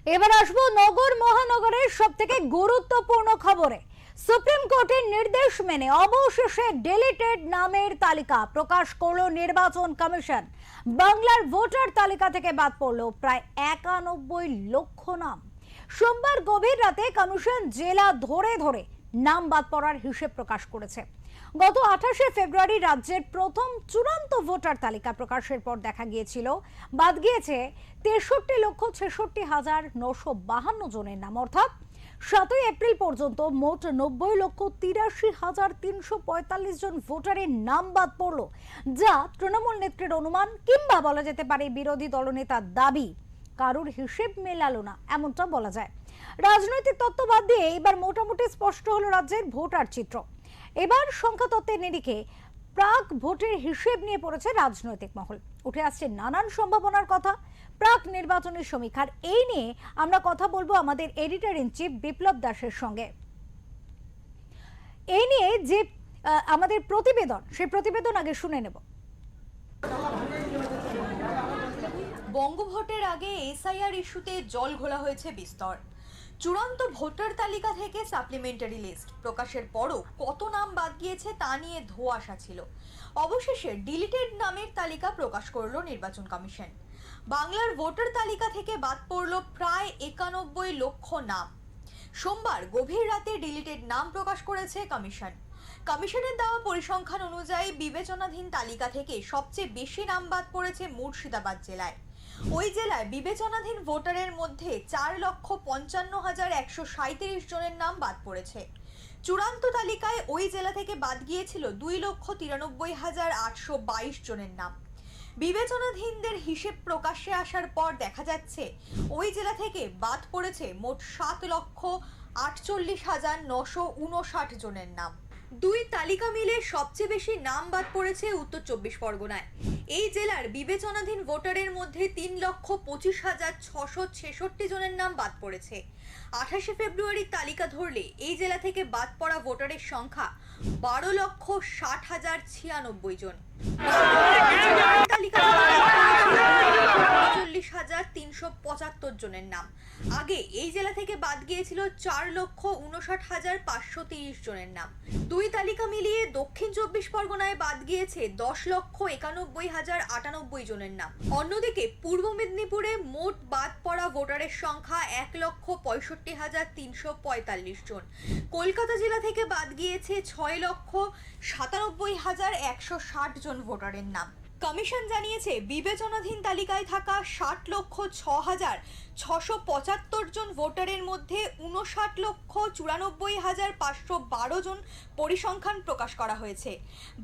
এবার আসবো নগর মহানগরের সবথেকে গুরুত্বপূর্ণ খবরে। সুপ্রিম কোর্টের নির্দেশ মেনে অবশেষে ডিলিটেড নামের তালিকা প্রকাশ করলো নির্বাচন কমিশন। বাংলার ভোটার তালিকা থেকে বাদ পড়লো প্রায় 91 লক্ষ নাম। সোমবার গভীর রাতে কমিশন জেলা ধরে ধরে নাম বাদ পড়ার হিসেব প্রকাশ করেছে। গত 28শে ফেব্রুয়ারি রাজ্যের প্রথম চূড়ান্ত ভোটার তালিকা প্রকাশের পর দেখা গিয়েছিল বাদ গিয়েছে 63,66,952 জনের নাম। অর্থাৎ 7ই এপ্রিল পর্যন্ত মোট 90,83,345 জন ভোটারের নাম বাদ পড়ল, যা তৃণমূল নেত্রীর অনুমান কিংবা বলা যেতে পারে বিরোধী দলনেতার দাবি কারুর হিসেব মেলালো না, এমনটা বলা যায়। রাজনৈতিক তত্ত্ব বাদ দিয়ে এবার মোটামুটি স্পষ্ট হলো রাজ্যের ভোটার চিত্র। এবার সংখ্যা তত্ত্বের নিরিখে প্রাক ভোটের হিসেব নিয়ে পড়েছে রাজনৈতিক মহল। উঠে আসছে নানান সম্ভাবনার কথা। প্রাক নির্বাচনী সমীক্ষার এই নিয়ে আমরা কথা বলবো আমাদের এডিটর ইন চিফ বিপ্লব দাসের সঙ্গে। এই নিয়ে যে আমাদের প্রতিবেদন, সেই প্রতিবেদন আগে শুনে নেব। বঙ্গভোটের আগে এসআইআর ইস্যুতে জল ঘোলা হয়েছে বিস্তর। চূড়ান্ত ভোটার তালিকা থেকে সাপ্লিমেন্টারি লিস্ট প্রকাশের পরও কত নাম বাদ গিয়েছে তা নিয়ে ধোঁয়াশা ছিল। অবশেষে ডিলিটেড নামের তালিকা প্রকাশ করলো নির্বাচন কমিশন। বাংলার ভোটার তালিকা থেকে বাদ পড়লো প্রায় 91 লক্ষ নাম। সোমবার গভীর রাতে ডিলিটেড নাম প্রকাশ করেছে কমিশন। কমিশনের দেওয়া পরিসংখ্যান অনুযায়ী বিবেচনাধীন তালিকা থেকে সবচেয়ে বেশি নাম বাদ পড়েছে মুর্শিদাবাদ জেলায়। ওই জেলায় বিবেচনাধীন ভোটারের মধ্যে 4,55,137 জনের নাম বাদ পড়েছে। চূড়ান্ত তালিকায় ওই জেলা থেকে বাদ গিয়েছিল 2,93,822 জনের নাম। বিবেচনাধীনদের হিসেব প্রকাশ্যে আসার পর দেখা যাচ্ছে ওই জেলা থেকে বাদ পড়েছে মোট 7,48,959 জনের নাম। দুই তালিকা মিলে সবচেয়ে বেশি নাম বাদ পড়েছে উত্তর 24 পরগনায়। এই জেলার বিবেচনাধীন ভোটারের মধ্যে 3,25,666 জনের নাম বাদ পড়েছে। 28শে ফেব্রুয়ারির তালিকা ধরলে এই জেলা থেকে বাদ পড়া ভোটারের সংখ্যা 12,60,096 জন। তালিকা 39,375 জনের নাম। আগে এই জেলা থেকে বাদ গিয়েছিল 4,59,530 জনের নাম। দুই তালিকা মিলিয়ে দক্ষিণ 24 পরগনায় বাদ গিয়েছে 10,91,098 জনের নাম। অন্যদিকে পূর্ব মেদিনীপুরে মোট বাদ পড়া ভোটারের সংখ্যা 1,65,345 জন। কলকাতা জেলা থেকে বাদ গিয়েছে 6,97,160 জন ভোটারের নাম। কমিশন জানিয়েছে বিবেচনাধীন তালিকায় থাকা 60,06,675 জন ভোটারের মধ্যে 59,94,512 জন পরিসংখ্যান প্রকাশ করা হয়েছে।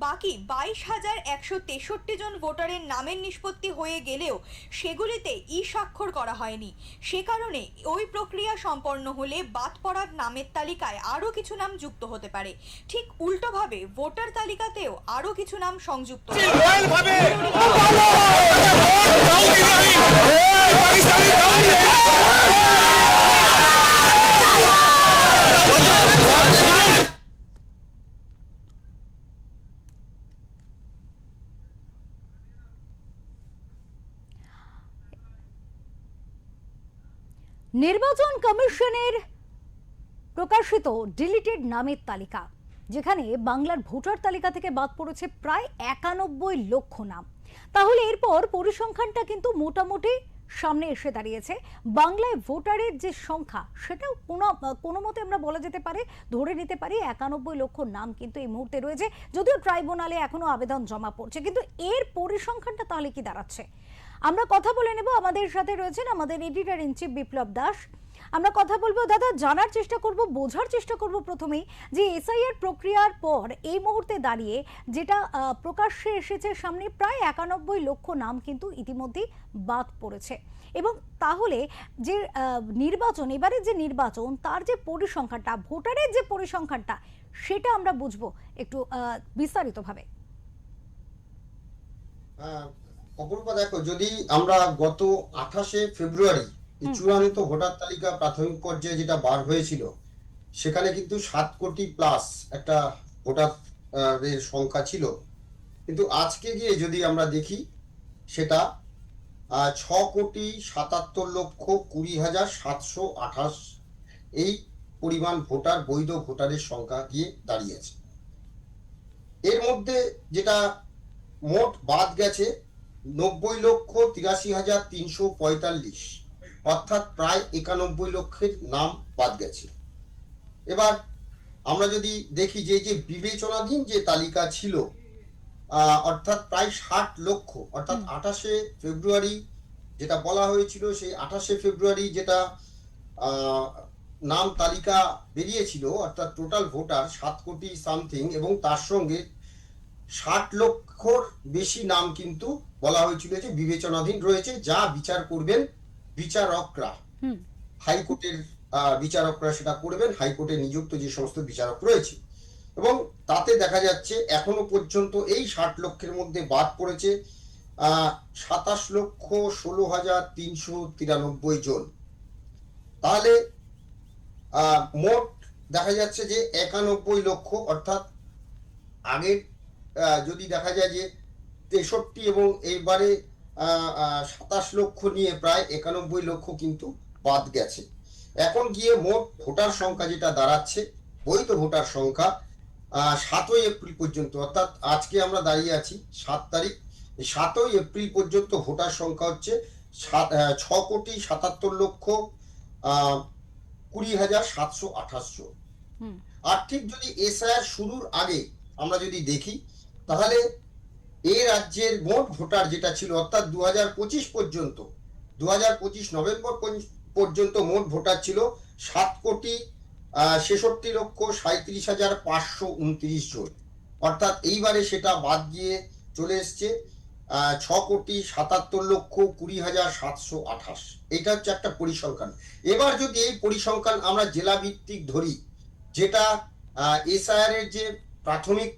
বাকি 22,163 জন ভোটারের নামের নিষ্পত্তি হয়ে গেলেও সেগুলিতে স্বাক্ষর করা হয়নি। সে কারণে ওই প্রক্রিয়া সম্পন্ন হলে বাদ পড়ার নামের তালিকায় আরও কিছু নাম যুক্ত হতে পারে। ঠিক উল্টোভাবে ভোটার তালিকাতেও আরও কিছু নাম সংযুক্ত নির্বাচন কমিশনের প্রকাশিত ডিলিটেড নামের তালিকা, যেখানে বাংলার ভোটার তালিকা থেকে বাদ পড়েছে প্রায় 91 লক্ষ নাম। তাহলে এরপর পরিসংখ্যানটা কিন্তু মোটামুটি সামনে এসে দাঁড়িয়েছে। বাংলায় ভোটারের যে সংখ্যা, সেটাও কোনো মতে আমরা বলা যেতে পারে, ধরে নিতে পারি 91 লক্ষ নাম কিন্তু এই মুহূর্তে রয়েছে। যদিও ট্রাইব্যুনালে এখনো আবেদন জমা পড়ছে, কিন্তু এর পরিসংখ্যানটা তাহলে কি দাঁড়াচ্ছে আমরা কথা বলে নেব। আমাদের সাথে রয়েছেন আমাদের এডিটর ইন চিফ বিপ্লব দাস। আমরা কথা বলবো, দাদা, জানার চেষ্টা করব, বোঝার চেষ্টা করব প্রথমেই যে এসআইআর প্রক্রিয়ার পর এই মুহূর্তে দাঁড়িয়ে যেটা প্রকাশ্যে এসেছে সামনে, প্রায় 91 লক্ষ নাম কিন্তু ইতিমধ্যেই বাদ পড়েছে। এবং তাহলে যে নির্বাচন, এবারে যে নির্বাচন, তার যে পরিসংখ্যানটা, ভোটারের যে পরিসংখ্যানটা, সেটা আমরা বুঝবো একটু বিস্তারিতভাবে। অপরূপা, দেখো, যদি আমরা গত 28শে ফেব্রুয়ারি চূড়ান্ত ভোটার তালিকা প্রাথমিক পর্যায়ে যেটা বার হয়েছিল, সেখানে কিন্তু 7 কোটি প্লাস একটা ভোটারের সংখ্যা ছিল। কিন্তু আজকে গিয়ে যদি আমরা দেখি, সেটা 6,77,20,728 এই পরিমাণ ভোটার, বৈধ ভোটারের সংখ্যা গিয়ে দাঁড়িয়েছে। এর মধ্যে যেটা মোট বাদ গেছে 90,83,345, অর্থাৎ প্রায় 91 লক্ষের নাম বাদ গেছে। এবার আমরা যদি দেখি যে যে বিবেচনাধীন যে তালিকা ছিল, অর্থাৎ প্রায় 60 লক্ষ, অর্থাৎ 28শে ফেব্রুয়ারি যেটা বলা হয়েছিল, সেই 28শে ফেব্রুয়ারি যেটা নাম তালিকা বেরিয়েছিল, অর্থাৎ টোটাল ভোটার 7 কোটি সামথিং, এবং তার সঙ্গে 60 লক্ষর বেশি নাম কিন্তু বলা হয়েছিল যে বিবেচনাধীন রয়েছে, যা বিচার করবেন বিচারকরা, হাইকোর্টের বিচারকরা সেটা করবেন, হাইকোর্টে নিযুক্ত যে সমস্ত বিচারক রয়েছে। এবং তাতে দেখা যাচ্ছে এখনো পর্যন্ত এই 60 লক্ষের মধ্যে বাদ পড়েছে 27,16,393 জন। তাহলে মোট দেখা যাচ্ছে যে 91 লক্ষ, অর্থাৎ আগের যদি দেখা যায় যে 63 এবং এইবারে 27 লক্ষ নিয়ে প্রায় 91 লক্ষ কিন্তু বাদ গেছে। এখন গিয়ে মোট ভোটার সংখ্যা যেটা দাঁড়াচ্ছে, বৈধ ভোটার সংখ্যা 7ই এপ্রিল পর্যন্ত, অর্থাৎ আজকে আমরা দাঁড়িয়ে আছি 7 তারিখ, 7ই এপ্রিল পর্যন্ত ভোটার সংখ্যা হচ্ছে 6,77,20,728 জন। আর ঠিক যদি এসআইআর শুরুর আগে আমরা যদি দেখি, তাহলে এই রাজ্যের মোট ভোটার যেটা ছিল, অর্থাৎ 2025 পর্যন্ত, 2025 নভেম্বর পর্যন্ত মোট ভোটার ছিল 7,66,37,529 জন। অর্থাৎ এইবারে সেটা বাদ গিয়ে চলে এসছে 6,77,20,728। এটা হচ্ছে একটা পরিসংখ্যান। এবার যদি এই পরিসংখ্যান আমরা জেলা ভিত্তিক ধরি, যেটা এসআইআর এর যে প্রাথমিক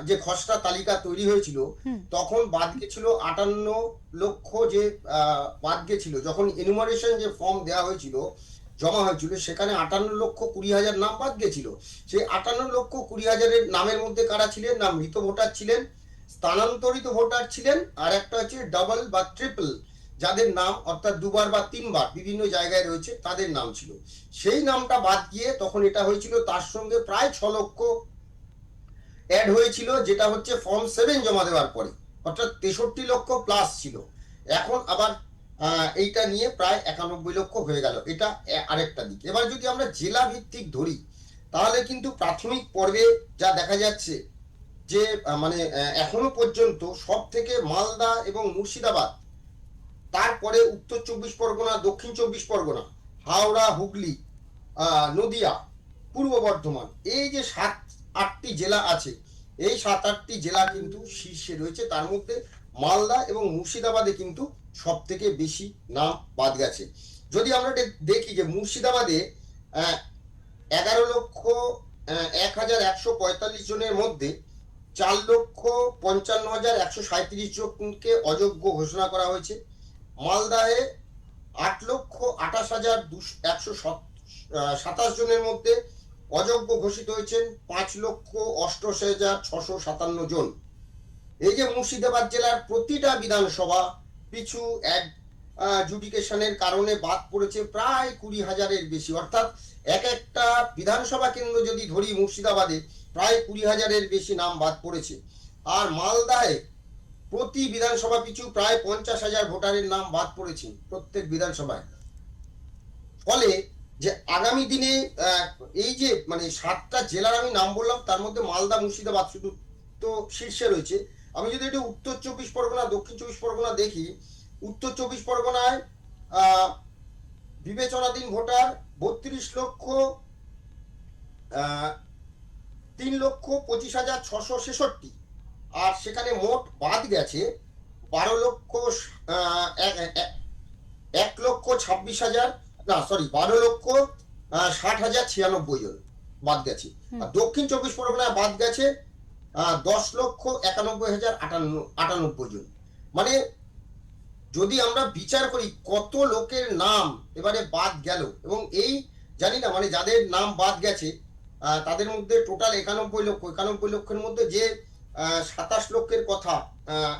যে খসড়া তালিকা তৈরি হয়েছিল, তখন বাদ গেছিল 58 লক্ষ, যে বাদ গেছিল যখন এনুমারেশন যে ফর্ম দেওয়া হয়েছিল, জমা হয়েছিল, সেখানে 58,20,000 নাম বাদ গেছিল। সেই 58,20,000 নামের মধ্যে কারা ছিলেন? না মৃত ভোটার ছিলেন, স্থানান্তরিত ভোটার ছিলেন, আর একটা হচ্ছে ডাবল বা ট্রিপল, যাদের নাম অর্থাৎ দুবার বা তিনবার বিভিন্ন জায়গায় রয়েছে, তাদের নাম ছিল। সেই নামটা বাদ গিয়ে তখন এটা হয়েছিল, তার সঙ্গে প্রায় 6 লক্ষ অ্যাড হয়েছিল, যেটা হচ্ছে ফর্ম 7 জমা দেওয়ার পরে, অর্থাৎ 63 লক্ষ প্লাস ছিল। এখন আবার এইটা নিয়ে প্রায় 91 লক্ষ হয়ে গেল। এটা আরেকটা দিক। এবার যদি আমরা জেলা ভিত্তিক ধরি, তাহলে কিন্তু প্রাথমিক পর্বে যা দেখা যাচ্ছে যে মানে এখনো পর্যন্ত সব থেকে মালদা এবং মুর্শিদাবাদ, তারপরে উত্তর 24 পরগনা, দক্ষিণ 24 পরগনা, হাওড়া, হুগলি, নদিয়া, পূর্ব বর্ধমান, এই যে 7-8টি জেলা আছে, এই 7-8টি জেলা কিন্তু শীর্ষে রয়েছে। তার মধ্যে মালদা এবং মুর্শিদাবাদে কিন্তু সব থেকে বেশি নাম বাদ গেছে। যদি আমরা দেখি যে মুর্শিদাবাদে 11,01,145 জনের মধ্যে 4,55,137 জনকে অযোগ্য ঘোষণা করা হয়েছে। মালদায় 8,28,127 জনের মধ্যে অযোগ্য ঘোষিত হয়েছেন 5,88,657 জন। এই যে মুর্শিদাবাদ জেলার প্রতিটা বিধানসভা পিছু অ্যাডজুডিকেশনের কারণে বাদ পড়েছে প্রায় 20,000-এর বেশি, অর্থাৎ এক একটা বিধানসভা কেন্দ্র যদি ধরি মুর্শিদাবাদে প্রায় 20,000-এর বেশি নাম বাদ পড়েছে। আর মালদায় প্রতি বিধানসভা পিছু প্রায় 50,000 ভোটারের নাম বাদ পড়েছে প্রত্যেক বিধানসভায়। ফলে যে আগামী দিনে এই যে মানে 7টা জেলার আমি নাম বললাম, তার মধ্যে মালদা, মুর্শিদাবাদ শুধু তো শীর্ষে রয়েছে। আমি যদি একটু উত্তর 24 পরগনা, দক্ষিণ 24 পরগনা দেখি, উত্তর 24 পরগনায় বিবেচনাধীন ভোটার 3,25,666, আর সেখানে মোট বাদ গেছে 12,60,96 জন বাদ গেছে। আর দক্ষিণ 24 পরগনায় বাদ গেছে 10,91,098 জন। মানে যদি আমরা বিচার করি কত লোকের নাম এবারে বাদ গেল, এবং এই জানি না মানে যাদের নাম বাদ গেছে তাদের মধ্যে টোটাল 91 লক্ষের মধ্যে যে 27 লক্ষের কথা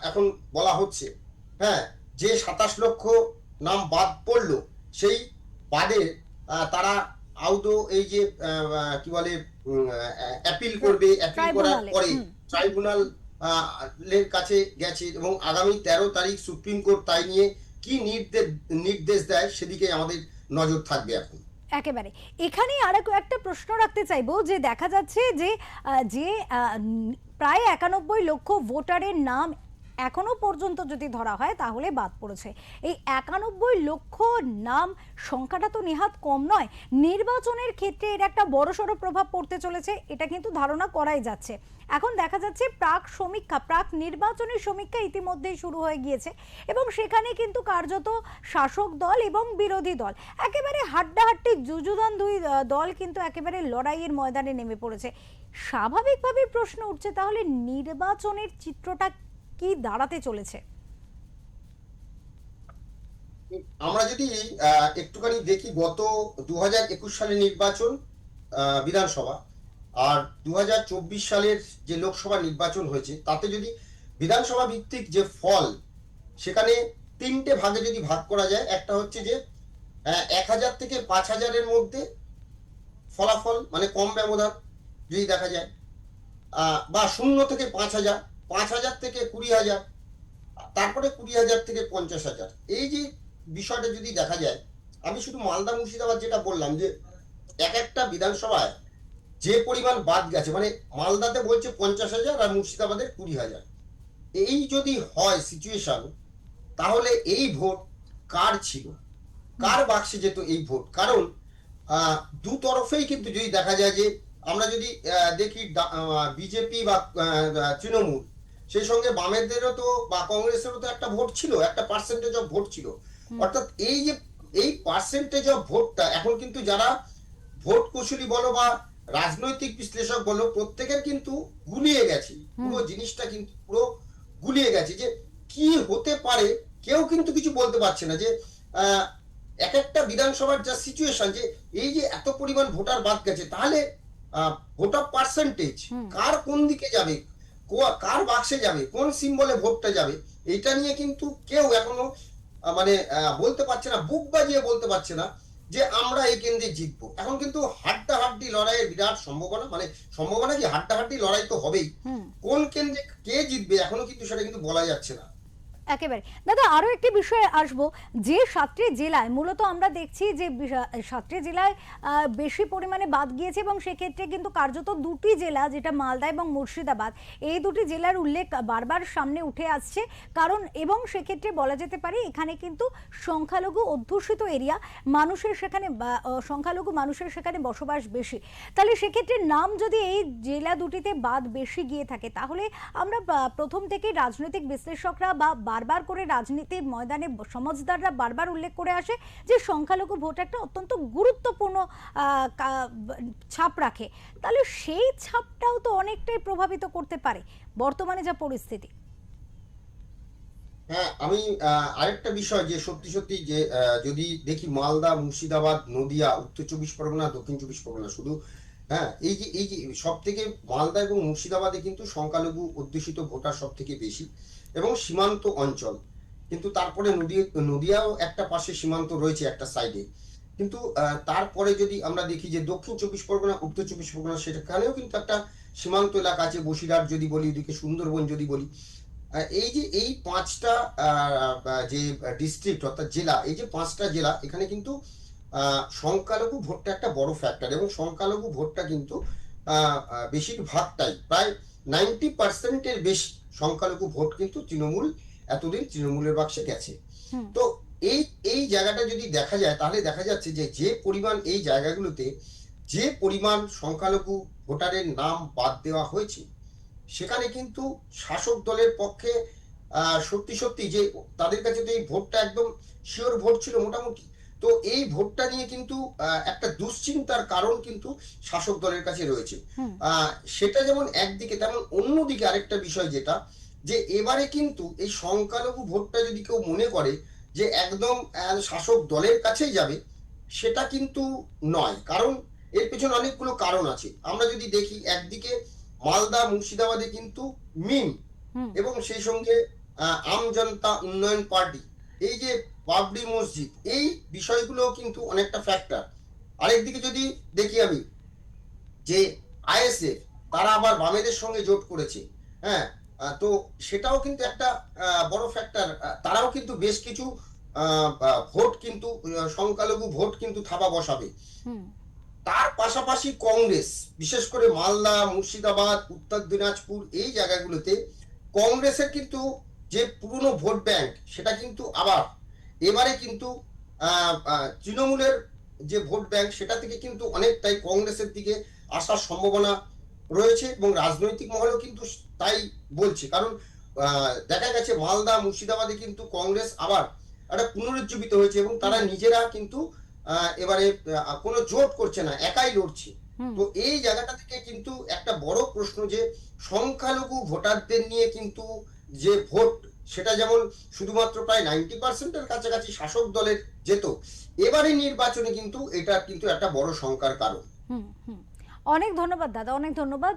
এখন বলা হচ্ছে, হ্যাঁ, যে 27 লক্ষ নাম বাদ পড়লো সেই বাদে তারা আদৌ এই যে কি বলে অ্যাপিল করবে, অ্যাপিল করার ট্রাইব্যুনালে, পরে ট্রাইব্যুনাল এর কাছে গেছে এবং আগামী 13 তারিখ সুপ্রিম কোর্ট তাই নিয়ে কি নির্দেশ দেয় সেদিকে আমাদের নজর থাকবে এখন। একেবারে এখানে আর একটা প্রশ্ন রাখতে চাইবো যে দেখা যাচ্ছে যে প্রায় 91 লক্ষ ভোটারের নাম এখনো পর্যন্ত যদি ধরা হয় তাহলে বাদ পড়েছে। এই 91 লক্ষ নাম সংখ্যাটা তো নেহাত কম নয়। নির্বাচনের ক্ষেত্রে এর একটা বড়সড় প্রভাব পড়তে চলেছে, এটা কিন্তু ধারণা করাই যাচ্ছে। এখন দেখা যাচ্ছে প্রাক নির্বাচনী সমীক্ষা ইতিমধ্যেই শুরু হয়ে গিয়েছে এবং সেখানে কিন্তু কার্যত শাসক দল এবং বিরোধী দল একেবারে হাড্ডাহাড্ডি যুযুধান দুই দল কিন্তু একেবারে লড়াইয়ের ময়দানে নেমে পড়েছে। স্বাভাবিকভাবে প্রশ্ন উঠছে, তাহলে নির্বাচনের চিত্রটা কি দাঁড়াতে চলেছে? আমরা যদি একটুখানি দেখি গত 2021 সালের নির্বাচন বিধানসভা আর 2024 সালের যে লোকসভা নির্বাচন হয়েছে, তাতে যদি বিধানসভা ভিত্তিক যে ফল সেখানে 3টে ভাগে যদি ভাগ করা যায়, একটা হচ্ছে যে 1000 থেকে 5000-এর মধ্যে ফলাফল মানে কম ব্যবধান যদি দেখা যায়, বা 0 থেকে 5000, 5000 থেকে 20000, তারপরে 20000 থেকে 50000, এই যে বিষয়টা যদি দেখা যায়, আমি শুধু মালদা মুর্শিদাবাদ যেটা বললাম যে এক একটা বিধানসভায় যে পরিমাণ বাদ গেছে, মানে মালদাতে বলছে 50,000 আর মুর্শিদাবাদের 20,000, এই যদি হয় সিচুয়েশন, তাহলে এই ভোট কার ছিল, কার বাক্সে যেত এই ভোট? কারণ দু তরফেই কিন্তু যদি দেখা যায় যে আমরা যদি দেখি বিজেপি বা তৃণমূল, সেই সঙ্গে বামেদেরও তো বা কংগ্রেসেরও তো একটা ভোট ছিল, একটা পার্সেন্টেজ অফ ভোট ছিল। অর্থাৎ এই যে এই পার্সেন্টেজ অফ ভোটটা এখন কিন্তু যারা ভোট কৌশলী বলো বা রাজনৈতিক বিশ্লেষক বলো, প্রত্যেকের কিন্তু গুলিয়ে গেছে, পুরো জিনিসটা কিন্তু পুরো গুলিয়ে গেছে যে কি হতে পারে কেউ কিন্তু কিছু বলতে পারছে না। যে এক একটা বিধানসভার যা সিচুয়েশন, যে এই যে এত পরিমাণ ভোটার বাদ গেছে, তাহলে ভোটার পার্সেন্টেজ কার কোন দিকে যাবে, কার বাক্সে যাবে, কোন সিম্বলে ভোটটা যাবে, এটা নিয়ে কিন্তু কেউ এখনো মানে বলতে পারছে না, বুক বাজিয়ে বলতে পারছে না যে আমরা এই কেন্দ্রে জিতবো। এখন কিন্তু হাড্ডাহাড্ডি লড়াইয়ের বিরাট সম্ভাবনা, মানে সম্ভাবনা কি, হাড্ডাহাড্ডি লড়াই তো হবেই। কোন কেন্দ্রে কে জিতবে এখনো কিন্তু সেটা কিন্তু বলা যাচ্ছে না। একেবারে দাদা, আরো একটি বিষয়ে আসবো যে 7টি জেলায় মূলত আমরা দেখছি যে 7টি জেলায় বেশি পরিমাণে বাদ গিয়েছে এবং সেক্ষেত্রে কিন্তু কার্যত দুটি জেলা, যেটা মালদা এবং মুর্শিদাবাদ, এই দুটি জেলার উল্লেখ বারবার সামনে উঠে আসছে। কারণ এবং সেক্ষেত্রে বলা যেতে পারে এখানে কিন্তু সংখ্যালঘু অধ্যুষিত এরিয়া, মানুষের সেখানে সংখ্যালঘু মানুষের সেখানে বসবাস বেশি। তাহলে সেক্ষেত্রে নাম যদি এই জেলা দুটিতে বাদ বেশি গিয়ে থাকে, তাহলে আমরা প্রথম থেকেই রাজনৈতিক বিশ্লেষকরা বা বারবার করে রাজনীতির ময়দানে সমাজদাররা বারবার উল্লেখ করে আসে যে সংখ্যালঘু ভোট একটা অত্যন্ত গুরুত্বপূর্ণ ছাপ রাখে। তাহলে সেই ছাপটাও তো অনেকটাই প্রভাবিত করতে পারে বর্তমানে যা পরিস্থিতি। হ্যাঁ, আমি আরেকটা বিষয় যে সত্যি সত্যি যে যদি দেখি মালদা, মুর্শিদাবাদ, নদিয়া, উত্তর 24 পরগনা, দক্ষিণ 24 পরগনা, শুধু হ্যাঁ এই যে সব থেকে মালদা এবং মুর্শিদাবাদে কিন্তু সংখ্যালঘু অধ্যুষিত ভোটার সব থেকে বেশি এবং সীমান্ত অঞ্চল, কিন্তু তারপরে নদিয়াও একটা পাশে সীমান্ত রয়েছে একটা সাইডে, কিন্তু তারপরে যদি আমরা দেখি যে দক্ষিণ 24 পরগনা, উত্তর 24 পরগনা, সেখানেও কিন্তু একটা সীমান্ত এলাকা আছে, বসিরহাট যদি বলি, ওদিকে সুন্দরবন যদি বলি, এই যে এই 5টা যে ডিস্ট্রিক্ট অর্থাৎ জেলা, এই যে 5টা জেলা, এখানে কিন্তু সংখ্যালঘু ভোটটা একটা বড় ফ্যাক্টর এবং সংখ্যালঘু ভোটটা কিন্তু বেশিরভাগটাই প্রায় 90%-এর বেশি সংখ্যালঘু ভোট কিন্তু তৃণমূল এতদিন তৃণমূলের বাক্সে গেছে। তো এই জায়গাটা যদি দেখা যায়, তাহলে দেখা যাচ্ছে যে যে পরিমাণ এই জায়গাগুলোতে যে পরিমাণ সংখ্যালঘু ভোটারের নাম বাদ দেওয়া হয়েছে, সেখানে কিন্তু শাসক দলের পক্ষে সত্যি সত্যি যে তাদের কাছে তো এই ভোটটা একদম শিওর ভোট ছিল মোটামুটি, তো এই ভোটটা নিয়ে কিন্তু একটা দুশ্চিন্তার কারণ কিন্তু শাসক দলের কাছে রয়েছে। সেটা যেমন একদিকে, তেমন অন্যদিকে আরেকটা বিষয় যেটা, যে এবারে কিন্তু এই সংখ্যালঘু ভোটটা যদি কেউ মনে করে যে একদম শাসক দলের কাছেই যাবে, সেটা কিন্তু নয়। কারণ এর পেছনে অনেকগুলো কারণ আছে। আমরা যদি দেখি, একদিকে মালদা, মুর্শিদাবাদে কিন্তু মিম এবং সেই সঙ্গে আম জনতা উন্নয়ন পার্টি, এই যে বাবরি মসজিদ, এই বিষয়গুলো কিন্তু অনেকটা ফ্যাক্টর। আরেকদিকে যদি দেখি আমি যে আইএসএফ তারা আবার বামেদের সঙ্গে জোট করেছে, হ্যাঁ, তো সেটাও কিন্তু একটা বড় ফ্যাক্টর। তারাও কিন্তু বেশ কিছু ভোট কিন্তু সংখ্যালঘু ভোট কিন্তু থাবা বসাবে। হুম তার পাশাপাশি কংগ্রেস, বিশেষ করে মালদা, মুর্শিদাবাদ, উত্তর দিনাজপুর এই জায়গাগুলোতে কংগ্রেসের কিন্তু যে পুরনো ভোট ব্যাংক সেটা কিন্তু আবার এবারে কিন্তু তৃণমূলের যে ভোট ব্যাংক সেটা থেকে কিন্তু অনেকটাই কংগ্রেসের দিকে আসার সম্ভাবনা রয়েছে এবং রাজনৈতিক মহলও কিন্তু তাই বলছে। কারণ দেখা গেছে মালদা, মুর্শিদাবাদে কিন্তু কংগ্রেস আবার একটা পুনরুজ্জীবিত হয়েছে এবং তারা নিজেরা কিন্তু এবারে কোনো জোট করছে না, একাই লড়ছে। হুম তো এই জায়গাটা থেকে কিন্তু একটা বড় প্রশ্ন যে সংখ্যালঘু ভোটারদের নিয়ে কিন্তু যে ভোট সেটা যেমন শুধুমাত্র প্রায় 90% কাছাকাছি শাসক দলের যেত, এবারে নির্বাচনে কিন্তু এটা কিন্তু একটা বড় শঙ্কার কারণ। হুম হুম অনেক ধন্যবাদ দাদা, অনেক ধন্যবাদ।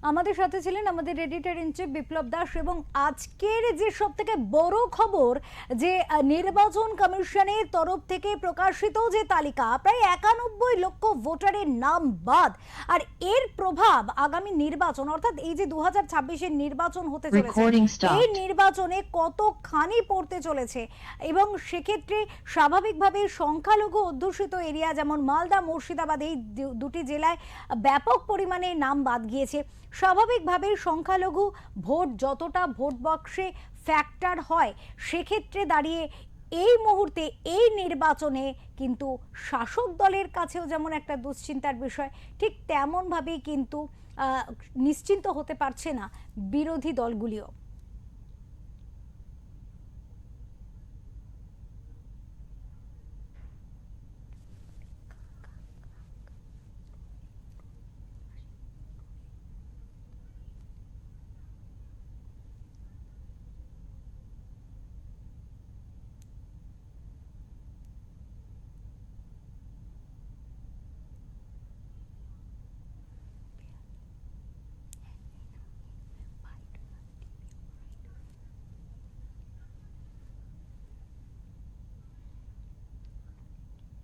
আমাদের সাথে ছিলেন আমাদের এডিটর ইন চিফ বিপ্লব দাস। এবং আজকের যে সব থেকে বড় খবর যে নির্বাচন কমিশনের তরফ থেকে প্রকাশিত যে তালিকা, প্রায় 91 লক্ষ ভোটারের নাম বাদ, আর এর প্রভাব আগামী নির্বাচন অর্থাৎ এই যে 2026-এর নির্বাচন হতে চলেছে, এই নির্বাচনে কতখানি পড়তে চলেছে। এবং সেক্ষেত্রে স্বাভাবিকভাবে সংখ্যালঘু অধ্যুষিত এরিয়া যেমন মালদা, মুর্শিদাবাদ এই দুটি জেলায় ব্যাপক পরিমাণে নাম বাদ গিয়েছে। স্বাভাবিকভাবে সংখ্যালঘু ভোট যতটা ভোট বাক্সে ফ্যাক্টর হয়, সেক্ষেত্রে দাঁড়িয়ে এই মুহূর্তে এই নির্বাচনে কিন্তু শাসক দলের কাছেও যেমন একটা দুশ্চিন্তার বিষয়, ঠিক তেমনভাবেই কিন্তু নিশ্চিন্ত হতে পারছে না বিরোধী দলগুলিও।